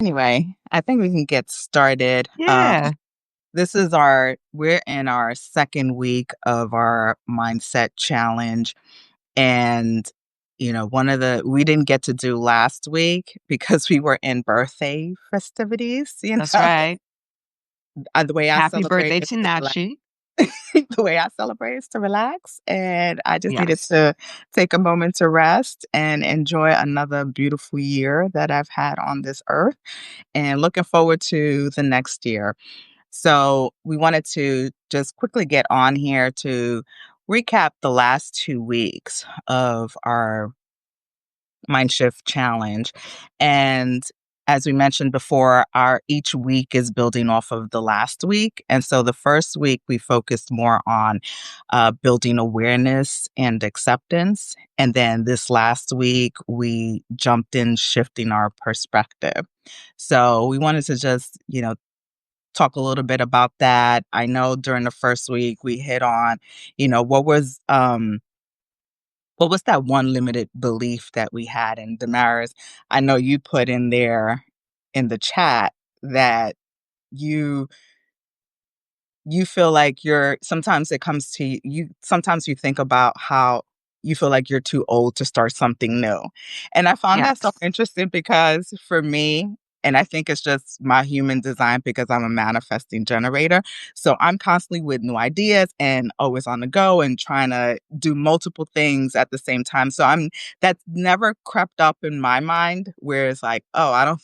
Anyway, I think we can get started. Yeah, We're in our second week of our mindset challenge. And, we didn't get to do last week because we were in birthday festivities. that's right. The way I Happy celebrate birthday is to to relax. Nachi. The way I celebrate is to relax. And I just needed Yes. to take a moment to rest and enjoy another beautiful year that I've had on this earth and looking forward to the next year. So, we wanted to just quickly get on here to recap the last 2 weeks of our Mind Shift Challenge. And as we mentioned before, our each week is building off of the last week. And so the first week we focused more on building awareness and acceptance. And then this last week we jumped in shifting our perspective. So we wanted to just, talk a little bit about that. I know during the first week we hit on, you know, what was that one limited belief that we had? And Damaris, I know you put in there in the chat that you you feel like you're sometimes it comes to sometimes you think about how you feel like you're too old to start something new. And I found that so Yes. interesting because for me, and I think it's just my human design because I'm a manifesting generator. So I'm constantly with new ideas and always on the go and trying to do multiple things at the same time. So that's never crept up in my mind where it's like, oh, I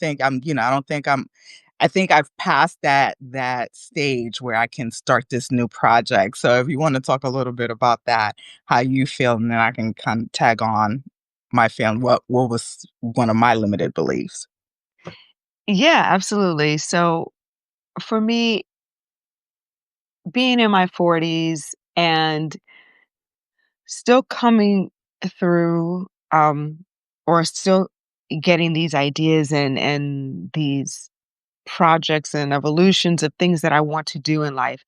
think I've passed that stage where I can start this new project. So if you want to talk a little bit about that, how you feel, and then I can kind of tag on my feeling. What was one of my limited beliefs? Yeah, absolutely. So for me, being in my 40s and still coming through, or still getting these ideas and these projects and evolutions of things that I want to do in life,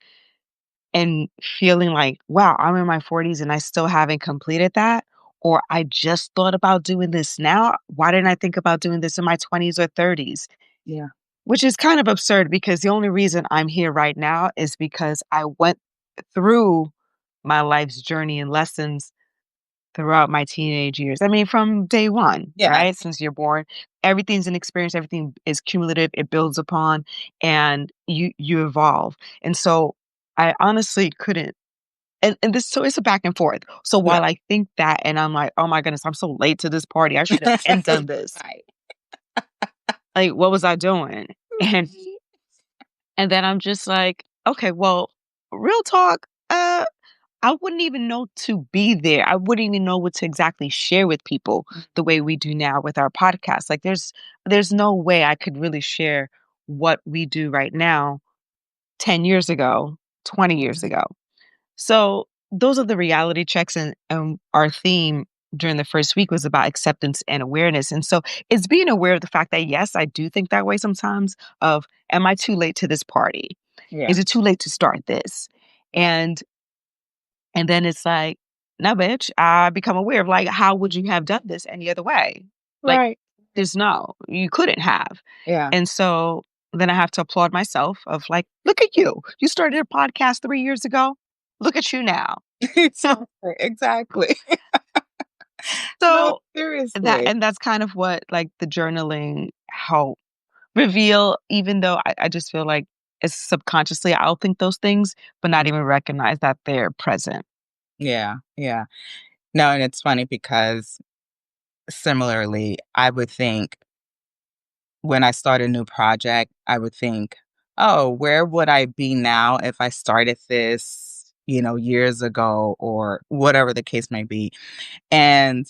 and feeling like, wow, I'm in my 40s and I still haven't completed that. Or I just thought about doing this now. Why didn't I think about doing this in my 20s or 30s? Yeah. Which is kind of absurd because the only reason I'm here right now is because I went through my life's journey and lessons throughout my teenage years. I mean, from day one, right? Yes. Since you're born, everything's an experience, everything is cumulative, it builds upon, and you evolve. And so I honestly couldn't, and this, so it's a back and forth. So Yeah. while I think that and I'm like, oh my goodness, I'm so late to this party. I should have been done this. Right. Like, what was I doing? And Right. and then I'm just like, okay, well, real talk, I wouldn't even know to be there. I wouldn't even know what to exactly share with people the way we do now with our podcast. Like there's no way I could really share what we do right now 10 years ago, 20 years Mhm. ago. So those are the reality checks, and our theme during the first week was about acceptance and awareness. And so it's being aware of the fact that yes, I do think that way sometimes of, am I too late to this party? Yeah. Is it too late to start this? And and then it's like, no, bitch, I become aware of like, how would you have done this any other way? Like, Right. there's no, you couldn't have. Yeah. And so then I have to applaud myself of like, look at you. You started a podcast 3 years ago. Look at you now. So, Exactly. Exactly. No, so seriously. that's kind of what like the journaling help reveal, even though I just feel like it's subconsciously I'll think those things, but not Mm. even recognize that they're present. Yeah. Yeah. No, and it's funny because similarly, I would think when I start a new project, I would think, "Oh, where would I be now if I started this, years ago?" Or whatever the case may be. And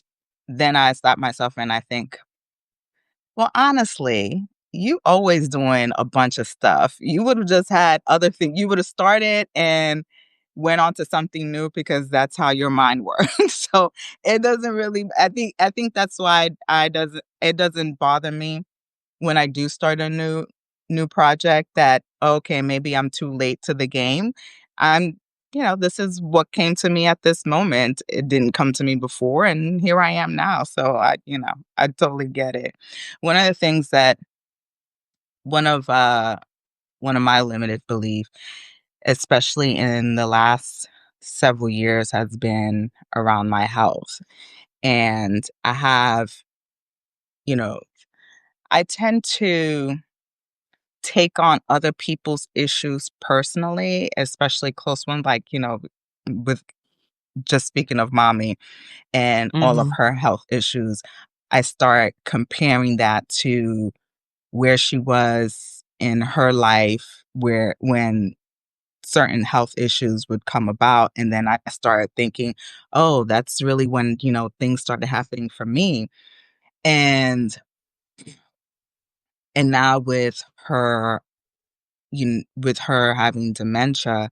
then I stop myself and I think, "Well, honestly, you always doing a bunch of stuff. You would have just had other things. You would have started and went on to something new because that's how your mind works." So it doesn't really I think that's why it doesn't bother me when I do start a new project that, okay, maybe I'm too late to the game. I'm this is what came to me at this moment. It didn't come to me before and here I am now. So I totally get it. One of the things that one of, uh one of my limited belief, especially in the last several years, has been around my health. And I have, you know, I tend to take on other people's issues personally, especially close ones, like, with just speaking of mommy and all of Mhm. her health issues, I start comparing that to where she was in her life, where when certain health issues would come about. And then I started thinking, oh, that's really when, things started happening for me. And now with her having dementia,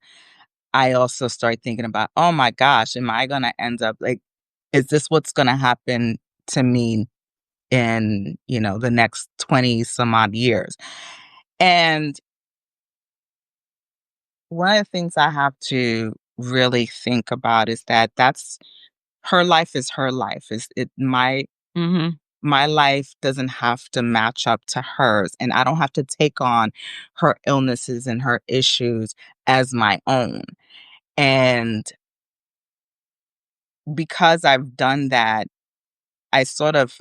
I also start thinking about, oh my gosh, am I gonna end up like, is this what's gonna happen to me in, the next 20 some odd years? And one of the things I have to really think about is that that's her life is her life. Is it Mhm. my life doesn't have to match up to hers, and I don't have to take on her illnesses and her issues as my own. And because I've done that, I sort of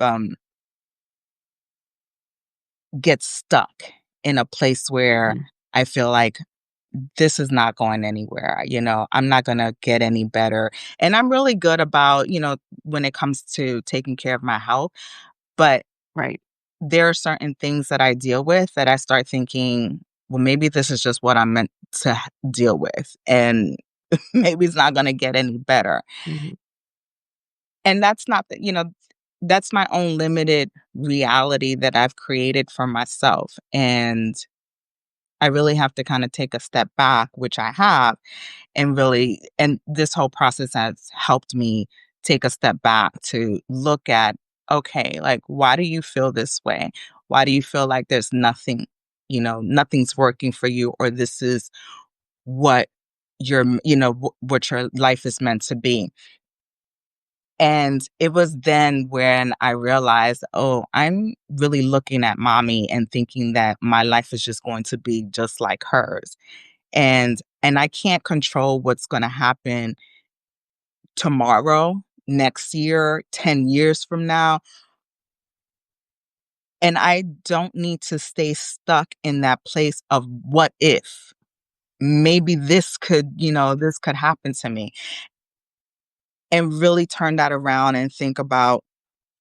get stuck in a place where Mhm. I feel like this is not going anywhere. I'm not going to get any better. And I'm really good about, when it comes to taking care of my health, but Right. there are certain things that I deal with that I start thinking, well, maybe this is just what I'm meant to deal with. And maybe it's not going to get any better. Mhm. And that's not that's my own limited reality that I've created for myself. And I really have to kind of take a step back, which I have, and this whole process has helped me take a step back to look at, okay, like, why do you feel this way? Why do you feel like there's nothing's working for you, or this is what what your life is meant to be? And it was then when I realized, oh, I'm really looking at mommy and thinking that my life is just going to be just like hers. And I can't control what's going to happen tomorrow, next year, 10 years from now. And I don't need to stay stuck in that place of what if maybe this could happen to me, and really turn that around and think about,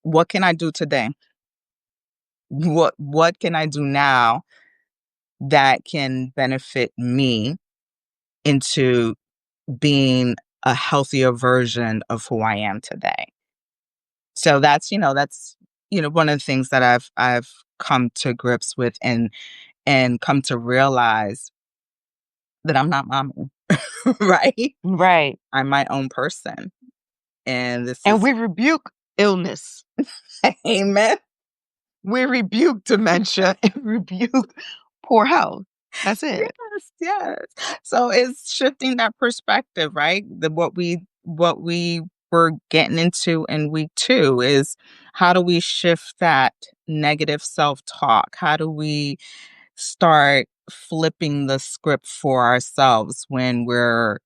what can I do today? What can I do now that can benefit me into being a healthier version of who I am today? So that's one of the things that I've come to grips with, and come to realize that I'm not mommy, right? Right. I'm my own person. And this And is we rebuke illness. amen. We rebuke dementia and rebuke poor health. That's it. Yes, yes. So it's shifting that perspective, right? What we were getting into in week 2 is, how do we shift that negative self-talk? How do we start flipping the script for ourselves when we're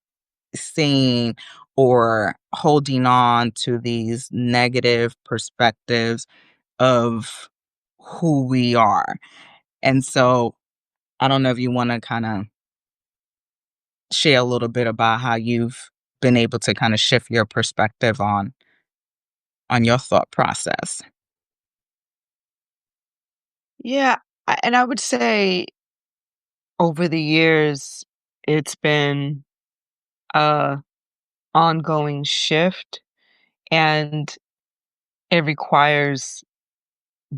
seeing or holding on to these negative perspectives of who we are? And so I don't know if you want to kind of share a little bit about how you've been able to kind of shift your perspective on your thought process. Yeah, and I would say over the years, it's been a ongoing shift, and it requires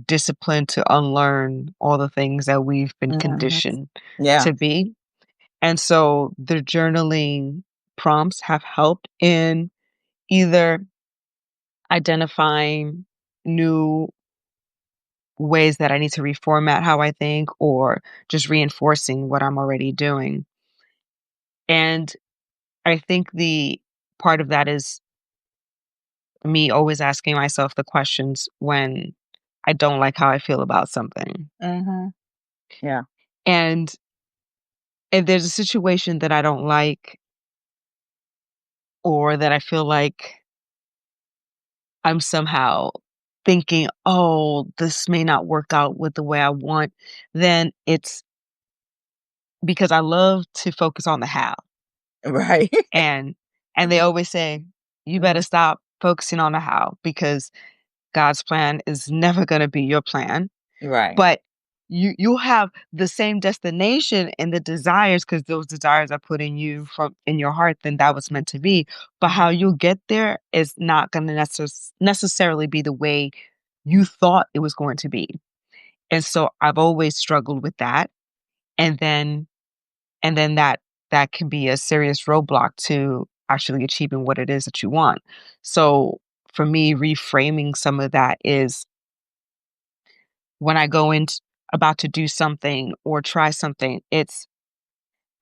discipline to unlearn all the things that we've been Mhm. conditioned Yeah. to be. And so the journaling prompts have helped in either identifying new ways that I need to reformat how I think, or just reinforcing what I'm already doing. And I think the part of that is me always asking myself the questions when I don't like how I feel about something. Mhm. Yeah. And if there's a situation that I don't like or that I feel like I'm somehow thinking, "Oh, this may not work out with the way I want," then it's because I love to focus on the how. Right. And they always say, "You better Mhm. stop focusing on the how because God's plan is never gonna be your plan." Right. But you'll have the same destination and the desires because those desires are put in you from in your heart, then that was meant to be. But how Mhm. you'll get there is not gonna necessarily be the way you thought it was going to be. And so I've always struggled with that. And then that can be a serious roadblock to actually achieving what it is that you want. So for me, reframing some of that is when I go in about to do something or try something, it's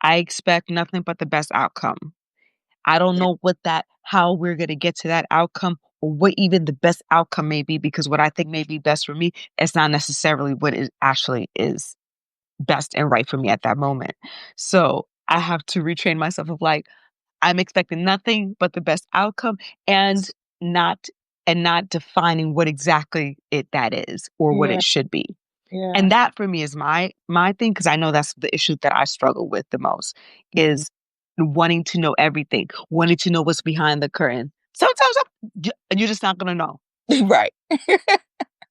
I expect nothing but the best outcome. I don't Yeah. know what that how we're going to get to that outcome or what even the best outcome may be because what I think may be best for me is not necessarily what it actually is best and right for me at that moment. So I have to retrain myself of like I'm expecting nothing but the best outcome and not not defining what exactly it that is or what Yeah. it should be. Yeah. And that for me is my thing because I know that's the issue that I struggle with the most Mhm. is wanting to know everything, wanting to know what's behind the curtain. Sometimes you're just not gonna know. Right.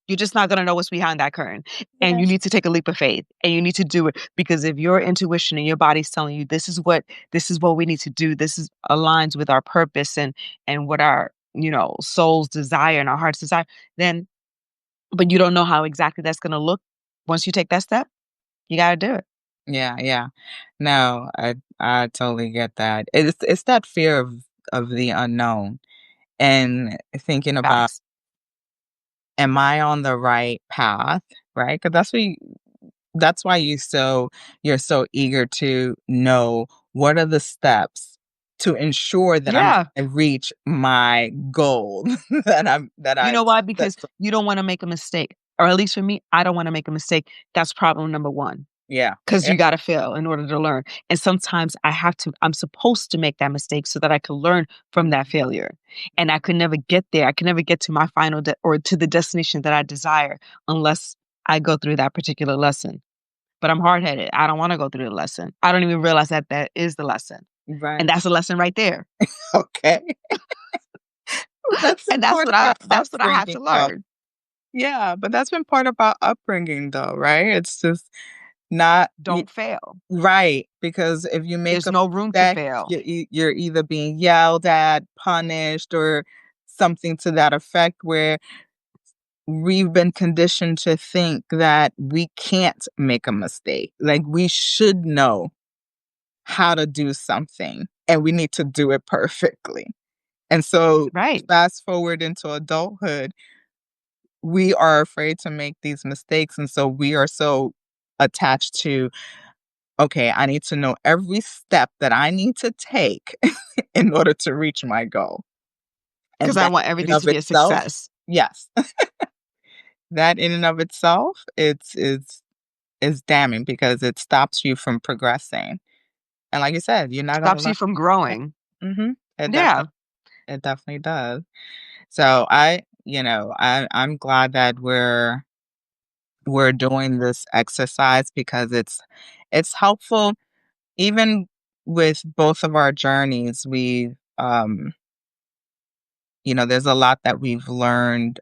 You're just not gonna know what's behind that curtain, and Yeah. you need to take a leap of faith, and you need to do it because if your intuition and your body's telling you this is what we need to do, this is aligns with our purpose and what our soul's desire and our heart's desire, then but you don't know how exactly that's gonna look once you take that step. You gotta do it. Yeah, yeah. No, I totally get that. It's that fear of the unknown and thinking about, Facts. am I on the right path? Right? Because that's why you're so eager to know what are the steps to ensure that Yeah. I reach my goal that You I've know why? set Because for. you don't wanna make a mistake, or at least for me, I don't wanna make a mistake. That's problem number 1. Yeah. 'Cause Yeah. you gotta fail in order to learn, and sometimes I'm supposed to make that mistake so that I can learn from that failure, and I could never get there, I could never get to my final or to the destination that I desire unless I go through that particular lesson, but I'm hard-headed, I don't wanna go through the lesson. I don't even realize that that is the lesson, and Right. that's a lesson right there, Okay. That's been and that's part what of our I have upbringing to though. learn. Yeah, but that's been part of our upbringing though, right? It's just not y Don't fail. right, because if you make There's a no room to mistake, fail. you're either being yelled at, punished, or something to that effect where we've been conditioned to think that we can't make a mistake. Like, we should know how to do something, and we need to do it perfectly. And so Right, fast forward into adulthood, we are afraid to make these mistakes, and so we are so attached to, "Okay, I need to know every step that I need to take in order to reach my goal." 'cause And I that want in everything of to be a itself, success. yes, that in and of itself, is damning because it stops you from progressing. And like you said, you're not gonna Stops learn. you from Yeah. growing. Mhm. Yeah, It definitely does. So I'm glad that we're doing this exercise because it's helpful even with both of our journeys. There's a lot that we've learned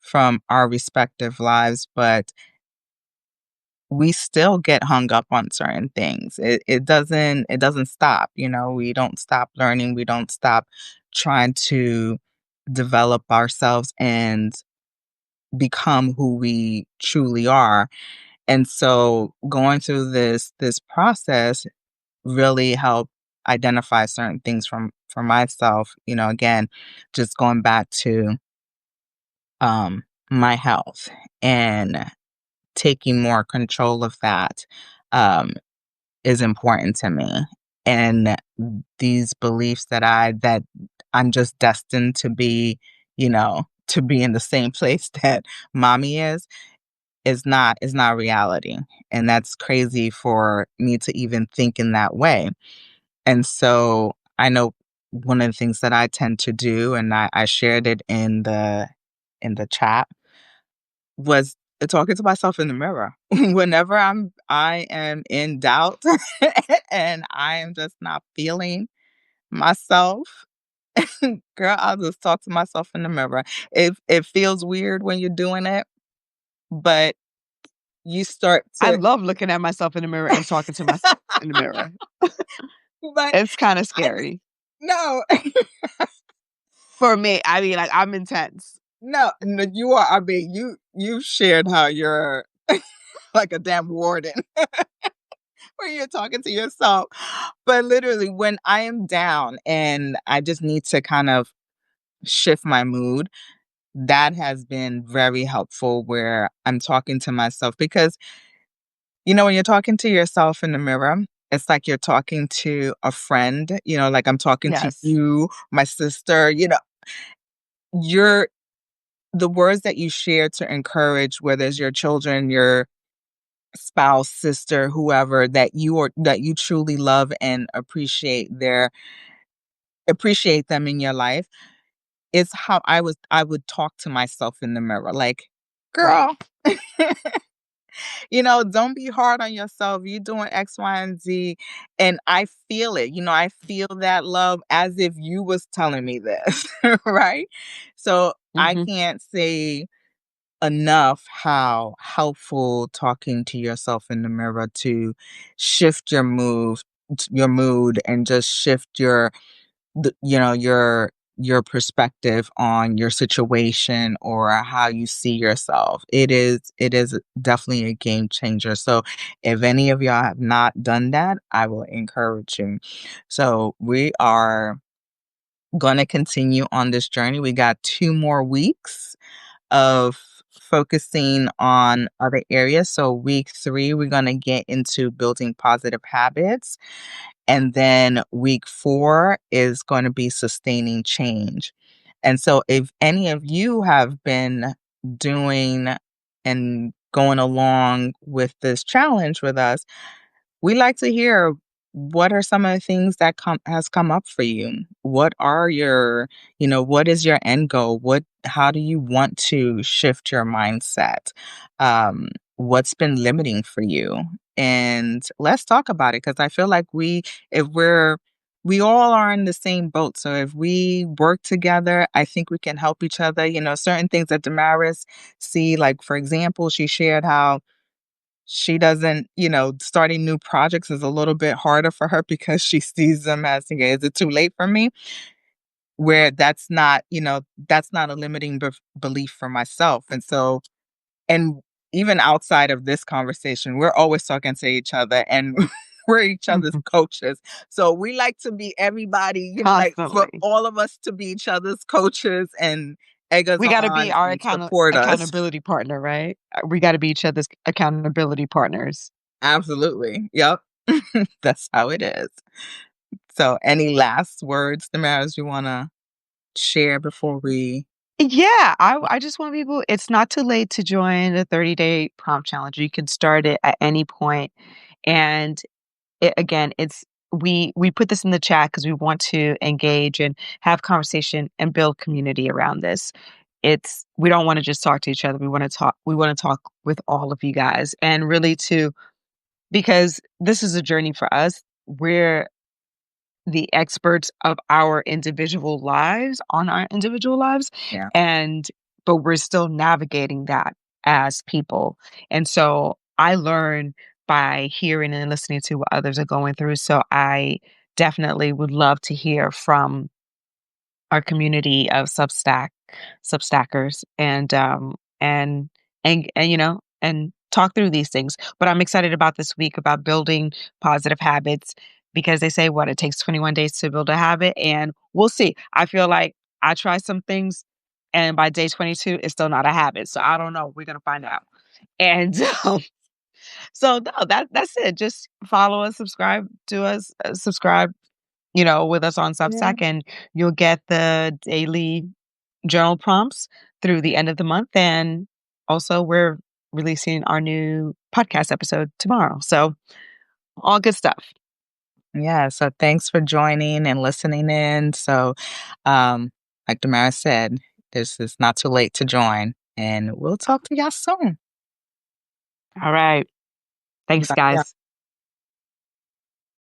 from our respective lives, but we still get hung up on certain things. It doesn't stop, we don't stop learning, we don't stop trying to develop ourselves and become who we truly are. And so going through this process really helped identify certain things for myself, again, just going back to my health and taking more control of that um is important to me. And these beliefs that I'm just destined to be in the same place that mommy is, is not reality, and that's crazy for me to even think in that way. And so I know one of the things that I tend to do, and I shared it in the chat, was talking to myself in the mirror. Whenever I am in doubt and I am just not feeling myself, girl, I'll just talk to myself in the mirror. It feels weird when you're doing it, but you start I to love looking at myself in the mirror and talking to myself in the mirror. but It's kinda I just scary. no. For me, I mean, like, I'm intense. No, no, you are. I mean, you shared how you're like a damn warden when you're talking to yourself. But literally, when I am down and I just need to kind of shift my mood, that has been very helpful where I'm talking to myself because, when you're talking to yourself in the mirror, it's like you're talking to a friend, like I'm talking to Yes. you, my sister, you're the words that you share to encourage, whether it's your children, your spouse, sister, whoever that you truly love and appreciate them in your life is how I would talk to myself in the mirror. Like, Right. girl, don't be hard on yourself. You're doing X, Y, and Z. And I feel it. I feel that love as if you was telling me this. Right. So I Mhm. can't say enough how helpful talking to yourself in the mirror to shift your mood and just shift your perspective on your situation or how you see yourself. It is definitely a game changer. So if any of y'all have not done that, I will encourage you. So we are going to continue on this journey. We got 2 more weeks of focusing on other areas. So, week 3, we're going to get into building positive habits. And then week 4 is going to be sustaining change. And so, if any of you have been doing and going along with this challenge with us, we like to hear what are some of the things that has come up for you. What is your end goal? How do you want to shift your mindset? What's been limiting for you? And let's talk about it because I feel like if we all are in the same boat. So if we work together, I think we can help each other. Certain things that Damaris see, like for example, she shared how she doesn't, starting new projects is a little bit harder for her because she sees them as, okay, is it too late for me? Where that's not a limiting belief for myself. And even outside of this conversation, we're always talking to each other and we're each other's coaches. So we like to be everybody, like for Constantly. all of us to be each other's coaches and egg us We gotta be on our and support us. accountability partner, right? We gotta be each other's accountability partners. Absolutely. Yep. That's how it is. So, any last words, Damaris, you wanna share before we Yeah, I just want people it's not too late to join the 30-day prompt challenge. You can start it at any point, and again, it's we put this in the chat because we want to engage and have conversation and build community around this. It's we don't want to just talk to each other. We want to talk with all of you guys and really to because this is a journey for us. We're the experts of our individual lives on our individual lives yeah. and but we're still navigating that as people. And so I learn by hearing and listening to what others are going through. So I definitely would love to hear from our community of Substackers and talk through these things. But I'm excited about this week about building positive habits because they say what it takes 21 days to build a habit and we'll see. I feel like I try some things and by day 22 it's still not a habit. So I don't know. We're going to find out. And so no, that's it. Just follow us, subscribe to us, subscribe with us on Yeah. Substack, and you'll get the daily journal prompts through the end of the month. And also, we're releasing our new podcast episode tomorrow. So, all good stuff. Yeah, so thanks for joining and listening in. So, um, like Tamara said, this is not too late to join, and we'll talk to y'all soon. All right. Thanks, Bye. guys.